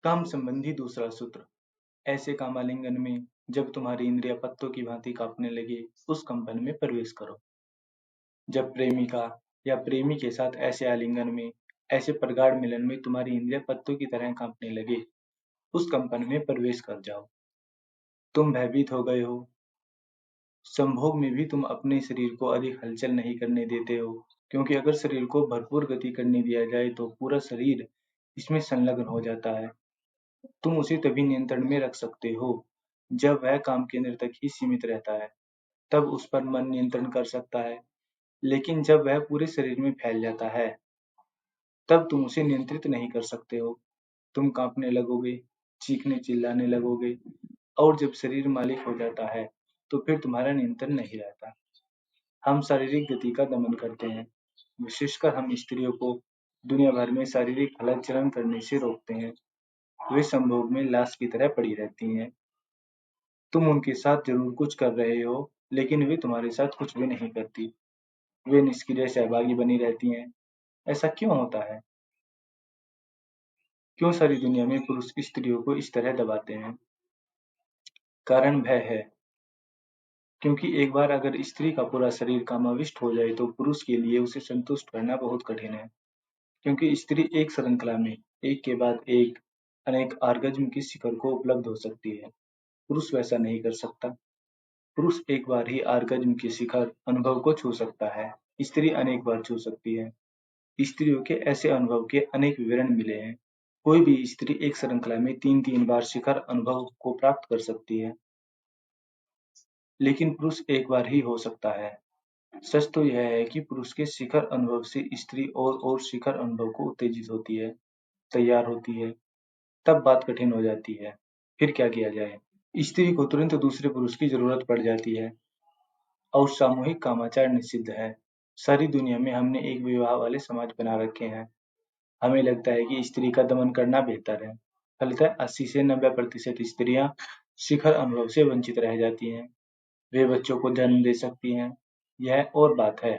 काम संबंधी दूसरा सूत्र। ऐसे कामालिंगन में जब तुम्हारी इंद्रियां पत्तों की भांति कांपने लगे, उस कंपन में प्रवेश करो। जब प्रेमिका या प्रेमी के साथ ऐसे आलिंगन में, ऐसे प्रगाढ़ मिलन में तुम्हारी इंद्रियां पत्तों की तरह कांपने लगे, उस कंपन में प्रवेश कर जाओ। तुम भयभीत हो गए हो। संभोग में भी तुम अपने शरीर को अधिक हलचल नहीं करने देते हो, क्योंकि अगर शरीर को भरपूर गति करने दिया जाए तो पूरा शरीर इसमें संलग्न हो जाता है। तुम उसे तभी नियंत्रण में रख सकते हो जब वह काम केंद्र तक ही सीमित रहता है, तब उस पर मन नियंत्रण कर सकता है। लेकिन जब वह पूरे शरीर में फैल जाता है, तब तुम उसे नियंत्रित नहीं कर सकते हो। तुम कांपने लगोगे, चीखने चिल्लाने लगोगे, और जब शरीर मालिक हो जाता है, तो फिर तुम्हारा नियंत्रण नहीं रहता। हम शारीरिक गति का दमन करते हैं। विशेषकर हम स्त्रियों को दुनिया भर में शारीरिक हलनचलन करने से रोकते हैं। वे संभोग में लाश की तरह पड़ी रहती हैं। तुम उनके साथ जरूर कुछ कर रहे हो, लेकिन वे तुम्हारे साथ कुछ भी नहीं करती। वे निष्क्रिय सहभागी बनी रहती हैं। ऐसा क्यों होता है? क्यों सारी दुनिया में पुरुष स्त्रियों को इस तरह दबाते हैं? कारण भय है। क्योंकि एक बार अगर स्त्री का पूरा शरीर कामाविष्ट हो जाए तो पुरुष के लिए उसे संतुष्ट करना बहुत कठिन है। क्योंकि स्त्री एक श्रृंखला में एक के बाद एक अनेक आर्गज़्म की शिखर को उपलब्ध हो सकती है। पुरुष वैसा नहीं कर सकता। पुरुष एक बार ही आर्गज़्म की शिखर अनुभव को छू सकता है। स्त्री अनेक बार छू सकती है। स्त्रियों के ऐसे अनुभव के अनेक विवरण मिले हैं। कोई भी स्त्री एक श्रृंखला में 3-3 बार शिखर अनुभव को प्राप्त कर सकती है, लेकिन पुरुष एक बार ही हो सकता है। सच तो यह है कि पुरुष के शिखर अनुभव से स्त्री और शिखर अनुभव को उत्तेजित होती है, तैयार होती है। तब बात कठिन हो जाती है। फिर क्या किया जाए? स्त्री को तुरंत दूसरे पुरुष की जरूरत पड़ जाती है और सामूहिक कामाचार निषिद्ध है। सारी दुनिया में हमने एक विवाह वाले समाज बना रखे हैं। हमें लगता है कि स्त्री का दमन करना बेहतर है। फलतः 80 से 90% स्त्रियां शिखर अनुभव से वंचित रह जाती हैं। वे बच्चों को जन्म दे सकती हैं, यह और बात है।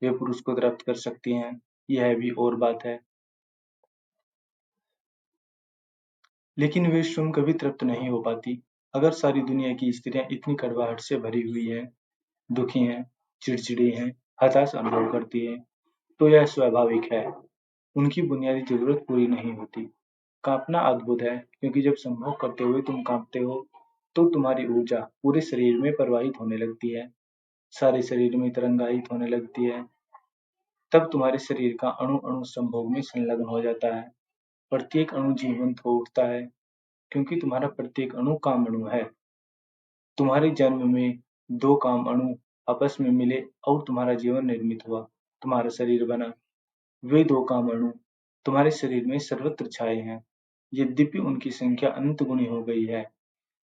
वे पुरुष को तृप्त कर सकती हैं, यह भी और बात है। लेकिन वे स्वयं कभी तृप्त नहीं हो पाती। अगर सारी दुनिया की स्त्रियां इतनी कड़वाहट से भरी हुई हैं, दुखी हैं, चिड़चिड़ी हैं, हताश अनुभव करती हैं, तो यह स्वाभाविक है। उनकी बुनियादी जरूरत पूरी नहीं होती। कांपना अद्भुत है, क्योंकि जब संभोग करते हुए तुम कांपते हो, तो तुम्हारी ऊर्जा पूरे शरीर में प्रवाहित होने लगती है, सारे शरीर में तरंगायित होने लगती है। तब तुम्हारे शरीर का अणु अणु संभोग में संलग्न हो जाता है। प्रत्येक अणु जीवंत हो उठता है, क्योंकि तुम्हारा प्रत्येक अणु काम अणु है। तुम्हारे जन्म में दो काम अणु आपस में मिले और तुम्हारा जीवन निर्मित हुआ, तुम्हारा शरीर बना। वे दो काम अणु तुम्हारे शरीर में सर्वत्र छाए हैं। यद्यपि उनकी संख्या अनंत गुनी हो गई है,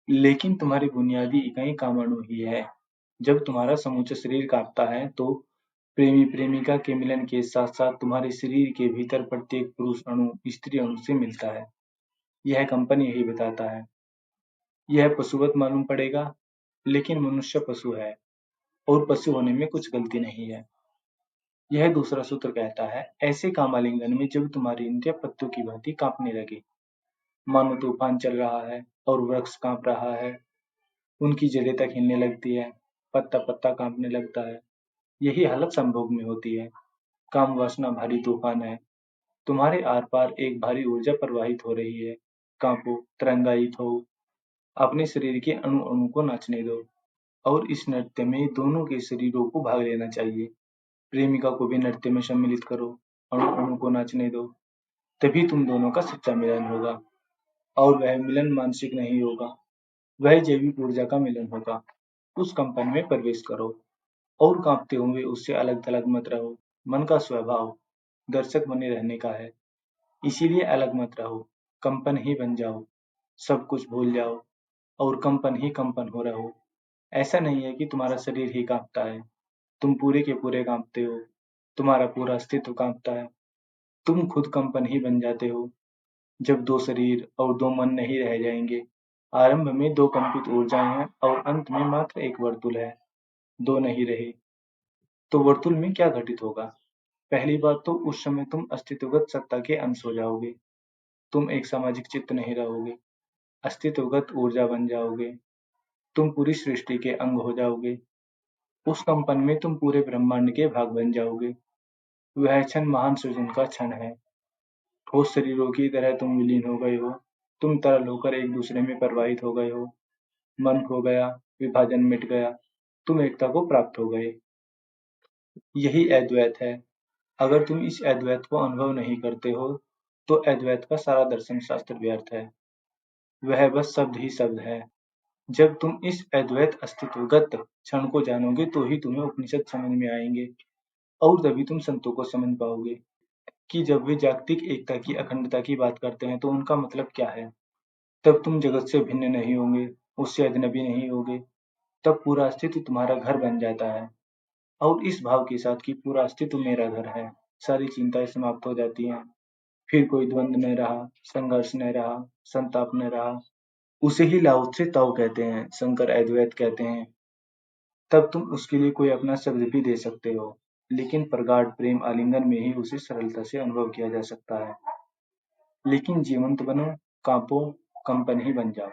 लेकिन तुम्हारी बुनियादी इकाई काम अणु ही है। जब तुम्हारा समूचा शरीर कांपता है, तो प्रेमी प्रेमिका के मिलन के साथ साथ तुम्हारे शरीर के भीतर प्रत्येक पुरुष अणु स्त्री अणु से मिलता है। यह कंपन यही बताता है। यह पशुवत मालूम पड़ेगा, लेकिन मनुष्य पशु है, और पशु होने में कुछ गलती नहीं है। यह दूसरा सूत्र कहता है, ऐसे कामालिंगन में जब तुम्हारी इंद्रियां पत्तों की भांति कांपने लगे, मानो तूफान चल रहा है और वृक्ष कांप रहा है, उनकी जड़ें तक हिलने लगती है, पत्ता पत्ता कांपने लगता है। यही हालत संभोग में होती है। काम वासना भारी तूफान है। तुम्हारे आर पार एक भारी ऊर्जा प्रवाहित हो रही है। कांपो, तरंगायित हो, अपने शरीर के अणु अणु को नाचने दो, और इस नृत्य में दोनों के शरीरों को भाग लेना चाहिए। प्रेमिका को भी नृत्य में सम्मिलित करो, अणु अणु को नाचने दो। तभी तुम दोनों का सच्चा मिलन होगा, और वह मिलन मानसिक नहीं होगा, वह जैविक ऊर्जा का मिलन होगा। उस कंपन में प्रवेश करो, और कांपते हुए उससे अलग थलग मत रहो। मन का स्वभाव दर्शक बने रहने का है, इसीलिए अलग मत रहो। कंपन ही बन जाओ, सब कुछ भूल जाओ, और कंपन ही कंपन हो रहो। ऐसा नहीं है कि तुम्हारा शरीर ही कांपता है, तुम पूरे के पूरे कांपते हो। तुम्हारा पूरा अस्तित्व कांपता है। तुम खुद कंपन ही बन जाते हो। जब दो शरीर और दो मन नहीं रह जाएंगे। आरंभ में दो कंपित ऊर्जाएं हैं, और अंत में मात्र एक वर्तुल है। दो नहीं रहे, तो वर्तुल में क्या घटित होगा? पहली बात तो उस समय तुम अस्तित्वगत सत्ता के अंश हो जाओगे। तुम एक सामाजिक चित्त नहीं रहोगे, अस्तित्वगत ऊर्जा बन जाओगे। तुम पूरी सृष्टि के अंग हो जाओगे। उस कंपन में तुम पूरे ब्रह्मांड के भाग बन जाओगे। वह क्षण महान सृजन का क्षण है। ठोस शरीरों की तरह तुम विलीन हो गए हो। तुम तरल होकर एक दूसरे में प्रवाहित हो गए हो। मन खो गया, विभाजन मिट गया, तुम एकता को प्राप्त हो गए। यही अद्वैत है। अगर तुम इस अद्वैत को अनुभव नहीं करते हो, तो अद्वैत का सारा दर्शन शास्त्र व्यर्थ है। वह बस शब्द ही शब्द है। जब तुम इस अद्वैत अस्तित्वगत क्षण को जानोगे, तो ही तुम्हें उपनिषद समझ में आएंगे, और तभी तुम संतों को समझ पाओगे कि जब वे जागतिक एकता की अखंडता की बात करते हैं, तो उनका मतलब क्या है। तब तुम जगत से भिन्न नहीं होंगे, उससे अजनबी नहीं होगे। तब पूरा अस्तित्व तुम्हारा घर बन जाता है, और इस भाव के साथ कि पूरा अस्तित्व मेरा घर है, सारी चिंताएं समाप्त हो जाती हैं। फिर कोई द्वंद्व न रहा, संघर्ष न रहा, संताप न रहा। उसे ही लाओ से ताओ कहते हैं, शंकर अद्वैत कहते हैं। तब तुम उसके लिए कोई अपना शब्द भी दे सकते हो, लेकिन प्रगाढ़ प्रेम आलिंगन में ही उसे सरलता से अनुभव किया जा सकता है। लेकिन जीवंत बनो, कांपो, कंपन ही बन जाओ।